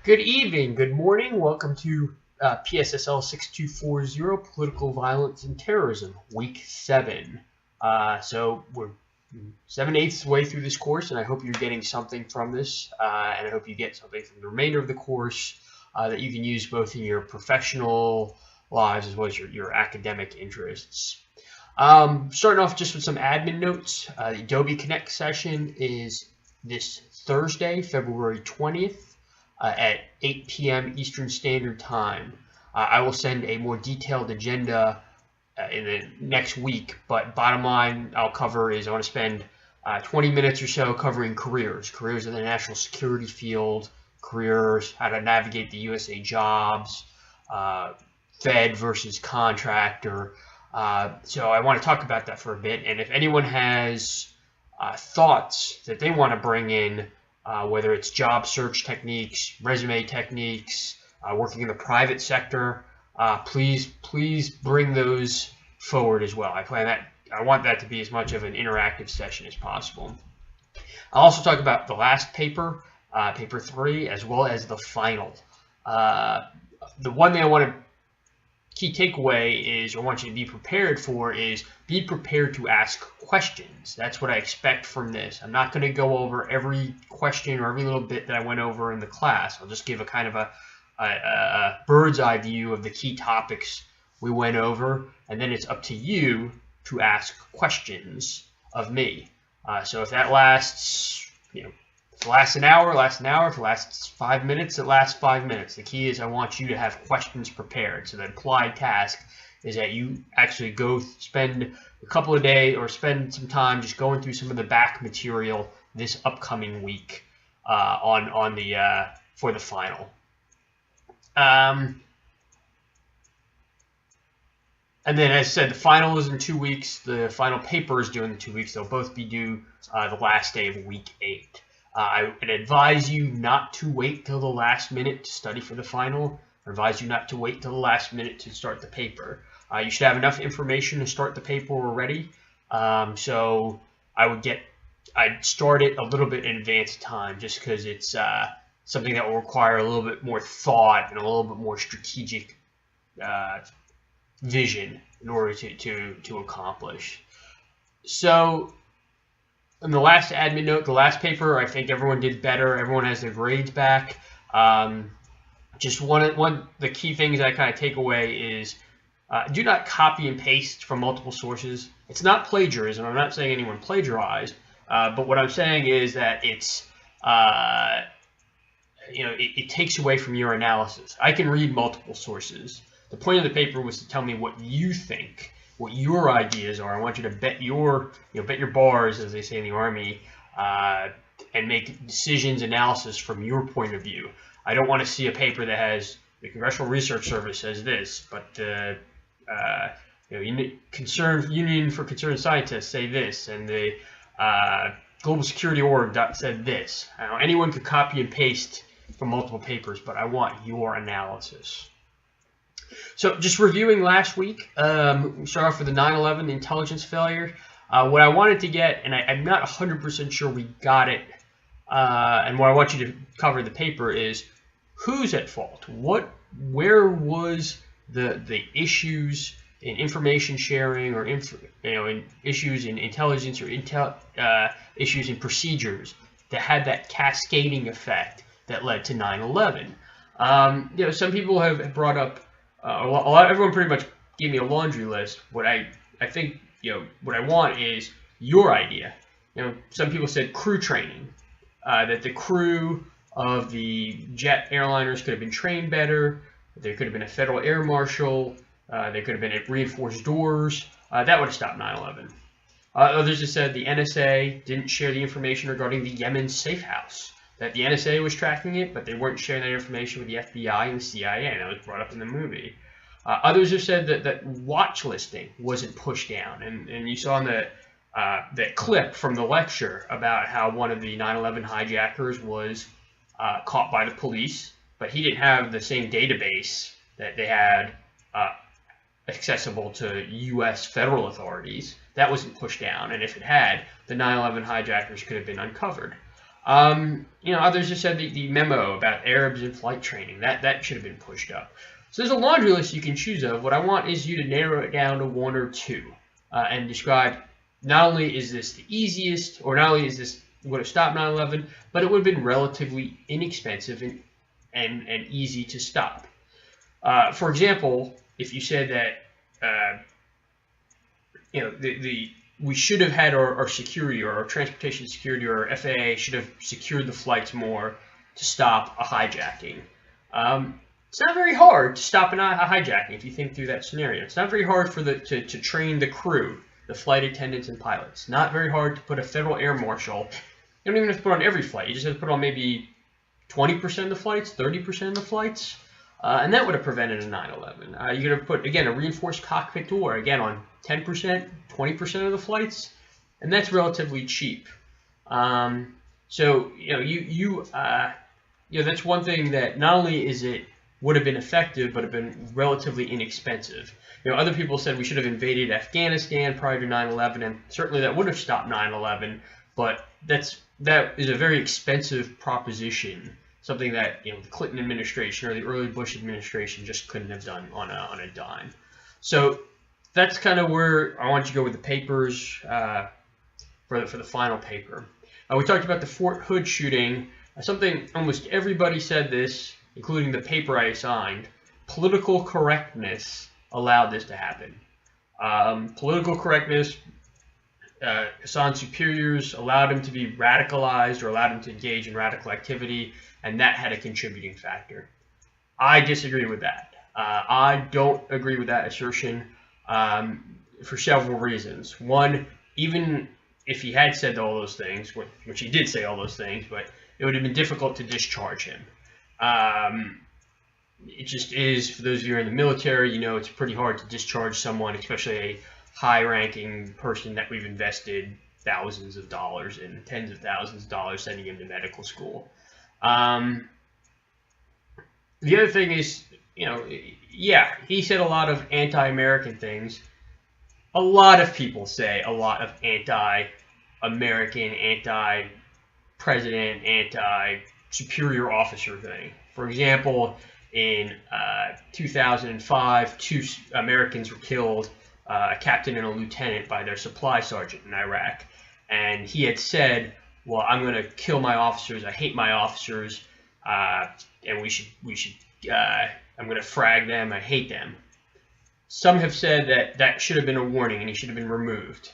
Good evening, good morning. Welcome to PSSL 6240, Political Violence and Terrorism, Week 7. So we're 7/8 way through this course, and I hope you're getting something from this, and I hope you get something from the remainder of the course that you can use both in your professional lives as well as your academic interests. Starting off just with some admin notes, the Adobe Connect session is this Thursday, February 20th. At 8 p.m. Eastern Standard Time. I will send a more detailed agenda in the next week, but bottom line I'll cover is I want to spend 20 minutes or so covering careers in the national security field, careers, how to navigate the USA jobs, Fed versus contractor. So I want to talk about that for a bit, and if anyone has thoughts that they want to bring in, whether it's job search techniques, resume techniques, working in the private sector, please bring those forward as well. I want that to be as much of an interactive session as possible. I'll also talk about the last paper, paper 3, as well as the final. The one thing I want to key takeaway is, I want you to be prepared for, is be prepared to ask questions. That's what I expect from this. I'm not going to go over every question or every little bit that I went over in the class. I'll just give a kind of a bird's eye view of the key topics we went over, and then it's up to you to ask questions of me. So if that lasts, if it lasts an hour, if it lasts 5 minutes, it lasts 5 minutes. The key is I want you to have questions prepared. So the implied task is that you actually go spend a couple of days or spend some time just going through some of the back material this upcoming week for the final. And then, as I said, the final is in 2 weeks. The final paper is due in 2 weeks. They'll both be due the last day of week 8. I would advise you not to wait till the last minute to study for the final. I advise you not to wait till the last minute to start the paper. You should have enough information to start the paper already. So I'd start it a little bit in advance of time, just because it's something that will require a little bit more thought and a little bit more strategic vision in order to accomplish. So, and the last admin note, the last paper, I think everyone did better. Everyone has their grades back. Just the key things I kind of take away is do not copy and paste from multiple sources. It's not plagiarism. I'm not saying anyone plagiarized, but what I'm saying is that it's it takes away from your analysis. I can read multiple sources. The point of the paper was to tell me what you think, what your ideas are. I want you to bet your bars, as they say in the Army, and make decisions, analysis from your point of view. I don't want to see a paper that has the Congressional Research Service says this, but the Union for Concerned Scientists say this, and the Global Security Org said this. Anyone could copy and paste from multiple papers, but I want your analysis. So just reviewing last week, we start off with the 9/11 intelligence failure. What I wanted to get, and I'm not 100% sure we got it, and what I want you to cover in the paper is who's at fault. Where was the issues in information sharing, or in issues in intelligence, or issues in procedures that had that cascading effect that led to 9/11. Some people have brought up. Everyone pretty much gave me a laundry list. What I think, what I want is your idea. Some people said crew training, that the crew of the jet airliners could have been trained better. There could have been a federal air marshal. There could have been reinforced doors. That would have stopped 9/11. Others have said the NSA didn't share the information regarding the Yemen safe house. That the NSA was tracking it, but they weren't sharing that information with the FBI and the CIA, and that was brought up in the movie. Others have said that watch listing wasn't pushed down, and you saw in that clip from the lecture about how one of the 9/11 hijackers was caught by the police, but he didn't have the same database that they had accessible to U.S. federal authorities. That wasn't pushed down, and if it had, the 9/11 hijackers could have been uncovered. Others just said the memo about Arabs in flight training, that should have been pushed up. So there's a laundry list you can choose of. What I want is you to narrow it down to one or two and describe not only is this the easiest, or not only is this would have stopped 9/11, but it would have been relatively inexpensive and easy to stop. For example, if you said that we should have had our security, or our transportation security, or our FAA should have secured the flights more to stop a hijacking. It's not very hard to stop a hijacking if you think through that scenario. It's not very hard to train the crew, the flight attendants and pilots. Not very hard to put a federal air marshal. You don't even have to put on every flight. You just have to put on maybe 20% of the flights, 30% of the flights, and that would have prevented a 9/11. You're going to put, again, a reinforced cockpit door, again, on 10%, 20% of the flights, and that's relatively cheap. So that's one thing that not only is it would have been effective, but have been relatively inexpensive. Other people said we should have invaded Afghanistan prior to 9/11, and certainly that would have stopped 9/11, but that is a very expensive proposition, something that the Clinton administration or the early Bush administration just couldn't have done on a dime. So that's kind of where I want you to go with the papers for the final paper. We talked about the Fort Hood shooting. Something almost everybody said this, including the paper I assigned. Political correctness allowed this to happen. Political correctness, Hassan's superiors allowed him to be radicalized or allowed him to engage in radical activity, and that had a contributing factor. I disagree with that. I don't agree with that assertion for several reasons. One, even if he had said all those things, which he did say all those things, but it would have been difficult to discharge him. It just is, for those of you who are in the military, it's pretty hard to discharge someone, especially a high-ranking person that we've invested thousands of dollars in, tens of thousands of dollars sending him to medical school. The other thing is, yeah, he said a lot of anti-American things. A lot of people say a lot of anti-American, anti-president, anti-superior officer thing. For example, in 2005, 2 Americans were killed, a captain and a lieutenant, by their supply sergeant in Iraq. And he had said, well, I'm going to kill my officers, I hate my officers, and we should I'm going to frag them, I hate them. Some have said that should have been a warning and he should have been removed.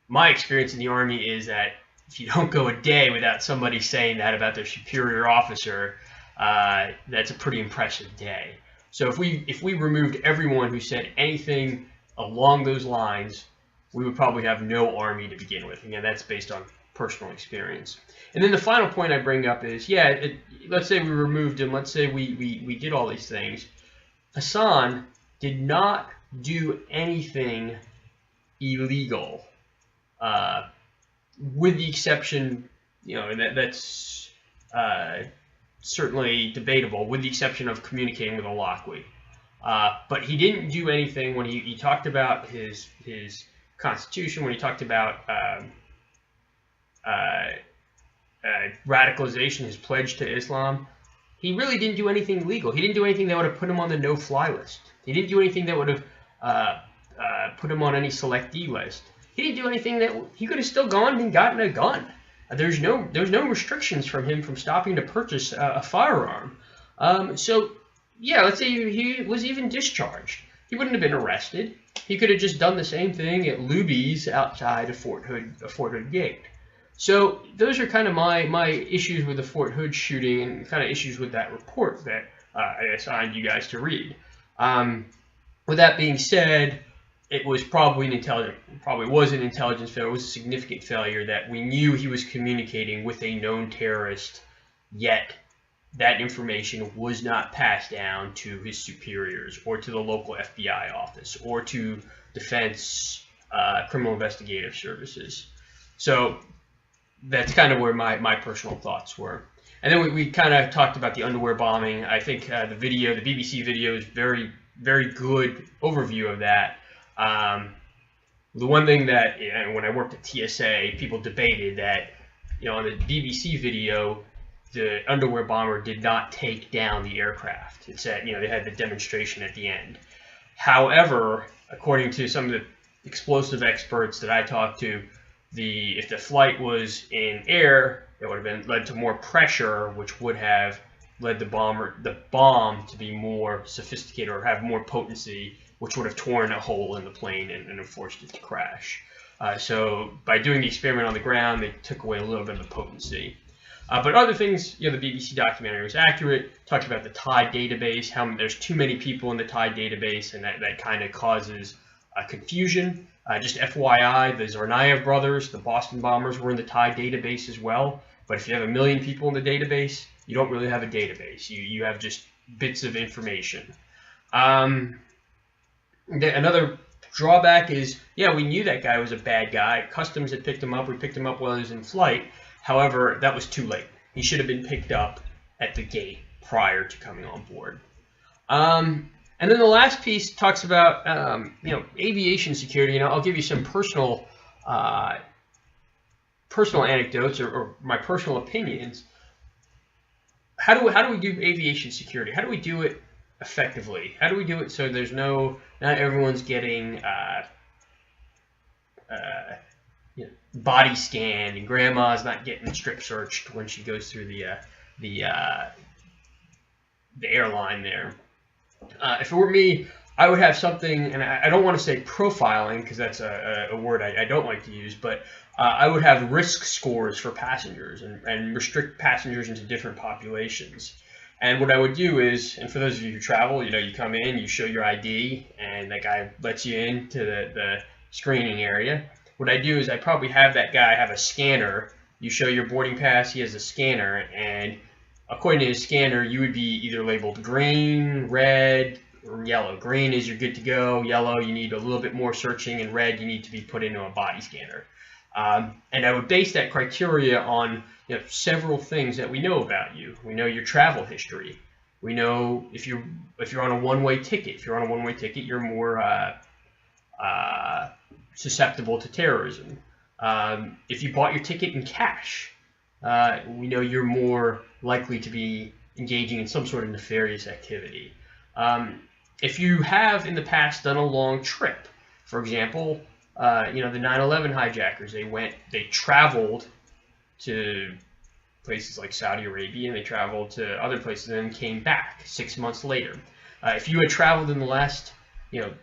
My experience in the Army is that if you don't go a day without somebody saying that about their superior officer, that's a pretty impressive day. So if we removed everyone who said anything along those lines, we would probably have no Army to begin with. Again, that's based on personal experience. And then the final point I bring up is, let's say we removed him, let's say we did all these things. Hassan did not do anything illegal, with the exception, that's certainly debatable, with the exception of communicating with a Lockwood. But he didn't do anything when he talked about his constitution, when he talked about radicalization, his pledge to Islam. He really didn't do anything illegal. He didn't do anything that would have put him on the no-fly list. He didn't do anything that would have put him on any selectee list. He didn't do anything that he could have still gone and gotten a gun. There's no restrictions from him from stopping to purchase a firearm. So yeah, let's say he was even discharged. He wouldn't have been arrested. He could have just done the same thing at Luby's outside of Fort Hood gate. So those are kind of my issues with the Fort Hood shooting and kind of issues with that report that I assigned you guys to read. With that being said, it was probably was an intelligence failure. It was a significant failure that we knew he was communicating with a known terrorist, yet that information was not passed down to his superiors or to the local FBI office or to Defense Criminal Investigative Services. So that's kind of where my personal thoughts were. And then we kind of talked about the underwear bombing. I think the BBC video is very, very good overview of that. The one thing that when I worked at TSA, people debated that on the BBC video, the underwear bomber did not take down the aircraft. It said, they had the demonstration at the end. However, according to some of the explosive experts that I talked to, if the flight was in air, it would have led to more pressure, which would have led the bomb to be more sophisticated or have more potency, which would have torn a hole in the plane and have forced it to crash. So by doing the experiment on the ground, they took away a little bit of the potency. But other things, the BBC documentary was accurate. Talked about the TIE database, how there's too many people in the TIE database, and that kind of causes confusion. Just FYI, the Tsarnaev brothers, the Boston bombers, were in the TIE database as well. But if you have 1 million people in the database, you don't really have a database. You have just bits of information. Another drawback is, we knew that guy was a bad guy. Customs had picked him up. We picked him up while he was in flight. However, that was too late. He should have been picked up at the gate prior to coming on board. And then the last piece talks about, aviation security. I'll give you some personal anecdotes or my personal opinions. How do we do aviation security? How do we do it effectively? How do we do it so there's not everyone's getting body scanned, and grandma's not getting strip searched when she goes through the airline there. If it were me, I would have something, and I don't want to say profiling because that's a word I don't like to use, but I would have risk scores for passengers and restrict passengers into different populations. And what I would do is, and for those of you who travel, you come in, you show your ID, and that guy lets you into the screening area. What I do is I probably have that guy have a scanner. You show your boarding pass, he has a scanner, and according to his scanner, you would be either labeled green, red, or yellow. Green is you're good to go. Yellow, you need a little bit more searching, and red, you need to be put into a body scanner. And I would base that criteria on several things that we know about you. We know your travel history. We know if you're on a one-way ticket. If you're on a one-way ticket, you're more susceptible to terrorism. If you bought your ticket in cash, we know you're more likely to be engaging in some sort of nefarious activity. If you have in the past done a long trip, for example, the 9/11 hijackers, they traveled to places like Saudi Arabia, and they traveled to other places and then came back 6 months later. If you had traveled in the last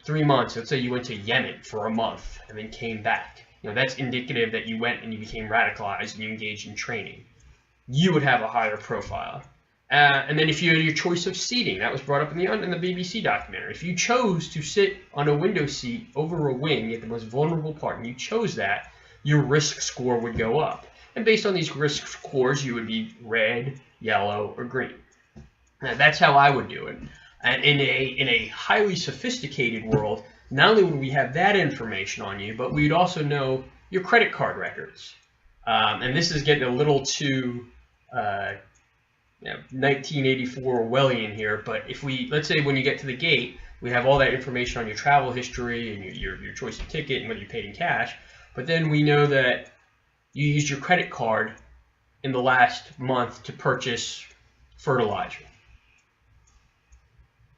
3 months, let's say you went to Yemen for a month and then came back, that's indicative that you went and you became radicalized and you engaged in training. You would have a higher profile. And then if you had your choice of seating, that was brought up in the BBC documentary. If you chose to sit on a window seat over a wing at the most vulnerable part, and you chose that, your risk score would go up. And based on these risk scores, you would be red, yellow, or green. Now, that's how I would do it. And in a highly sophisticated world, not only would we have that information on you, but we'd also know your credit card records. And this is getting a little too 1984 Orwellian here, but if let's say when you get to the gate, we have all that information on your travel history and your choice of ticket and whether you paid in cash, but then we know that you used your credit card in the last month to purchase fertilizer.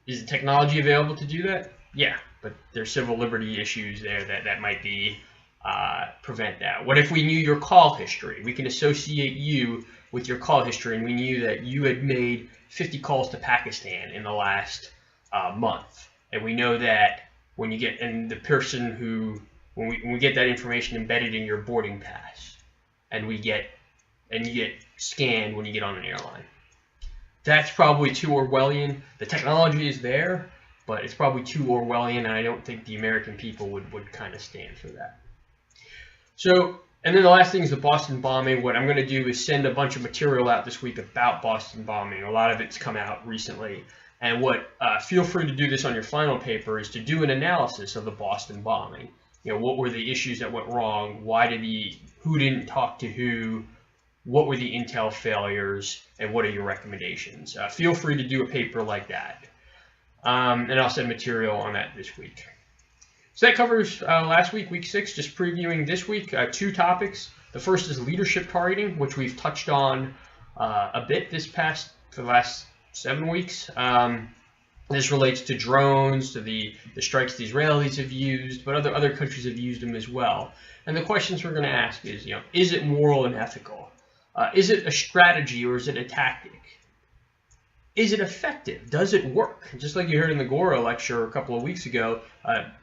Is the technology available to do that? Yeah, but there's civil liberty issues there that might be prevent that. What if we knew your call history? We can associate you with your call history, and we knew that you had made 50 calls to Pakistan in the last month, and we know that when you get the person who when we get that information embedded in your boarding pass, and you get scanned when you get on an airline. That's probably too Orwellian. The technology is there, but it's probably too Orwellian, and I don't think the American people would kind of stand for that. So, and then the last thing is the Boston bombing. What I'm going to do is send a bunch of material out this week about Boston bombing. A lot of it's come out recently. And feel free to do this on your final paper, is to do an analysis of the Boston bombing. What were the issues that went wrong? Who didn't talk to who? What were the intel failures? And what are your recommendations? Feel free to do a paper like that. And I'll send material on that this week. So that covers last week, week 6, just previewing this week. 2 topics. The first is leadership targeting, which we've touched on a bit for the last 7 weeks. This relates to drones, to the strikes the Israelis have used, but other countries have used them as well. And the questions we're going to ask is, is it moral and ethical? Is it a strategy or is it a tactic? Is it effective? Does it work? Just like you heard in the Gora lecture a couple of weeks ago,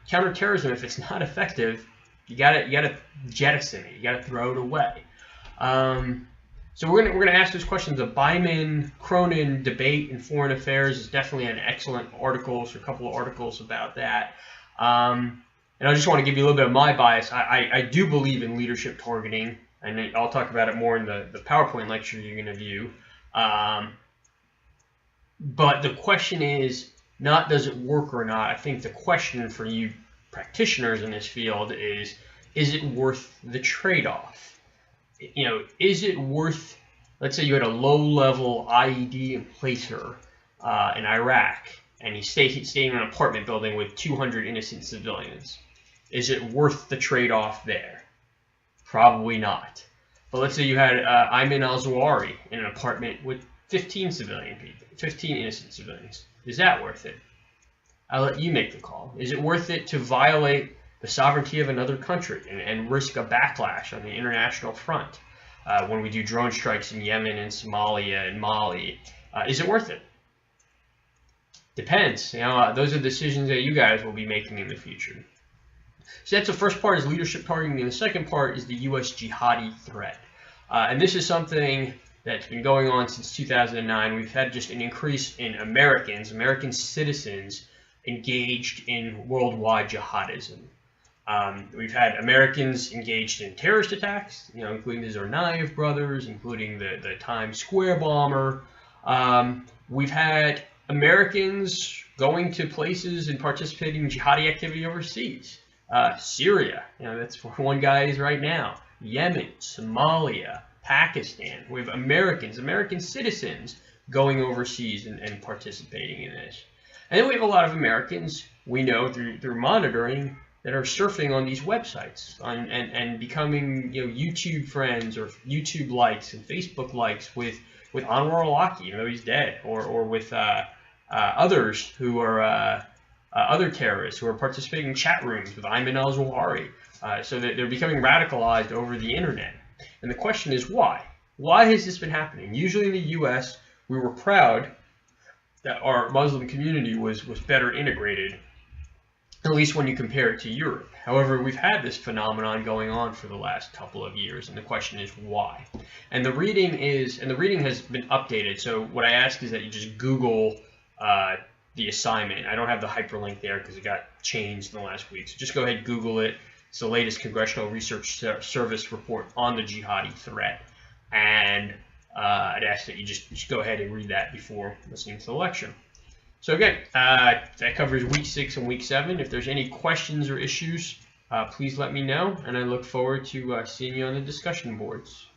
counterterrorism, if it's not effective, you gotta jettison it. You gotta throw it away. So we're gonna ask those questions. The Byman-Cronin debate in Foreign Affairs is definitely an excellent article, or a couple of articles about that. And I just want to give you a little bit of my bias. I do believe in leadership targeting, and I'll talk about it more in the PowerPoint lecture you're going to view. But the question is not does it work or not. I think the question for you practitioners in this field is it worth the trade-off? Is it worth, let's say you had a low-level IED placer in Iraq, and he's staying in an apartment building with 200 innocent civilians. Is it worth the trade-off there? Probably not. But let's say you had Ayman al-Zawahiri in an apartment with 15 innocent civilians. Is that worth it? I'll let you make the call. Is it worth it to violate the sovereignty of another country and risk a backlash on the international front when we do drone strikes in Yemen and Somalia and Mali? Is it worth it? Depends. Those are decisions that you guys will be making in the future. So that's the first part, is leadership targeting, and the second part is the U.S. jihadi threat. And this is something that's been going on since 2009. We've had just an increase in American citizens engaged in worldwide jihadism. We've had Americans engaged in terrorist attacks, including the Tsarnaev brothers, including the Times Square bomber. We've had Americans going to places and participating in jihadi activity overseas. Syria, that's where one guy is right now. Yemen, Somalia, Pakistan. We have American citizens going overseas and participating in this. And then we have a lot of Americans we know through monitoring that are surfing on these websites and becoming YouTube friends or YouTube likes and Facebook likes with Anwar al-Awlaki, he's dead, or with others who are other terrorists who are participating in chat rooms with Ayman al-Zawahiri. So that they're becoming radicalized over the internet. And the question is why? Why has this been happening? Usually in the U.S., we were proud that our Muslim community was better integrated, at least when you compare it to Europe. However, we've had this phenomenon going on for the last couple of years, and the question is why? And the reading has been updated. So what I ask is that you just Google the assignment. I don't have the hyperlink there because it got changed in the last week. So just go ahead and Google it. It's the latest Congressional Research Service report on the jihadi threat. And I'd ask that you just go ahead and read that before listening to the lecture. So again, that covers week 6 and week 7. If there's any questions or issues, please let me know. And I look forward to seeing you on the discussion boards.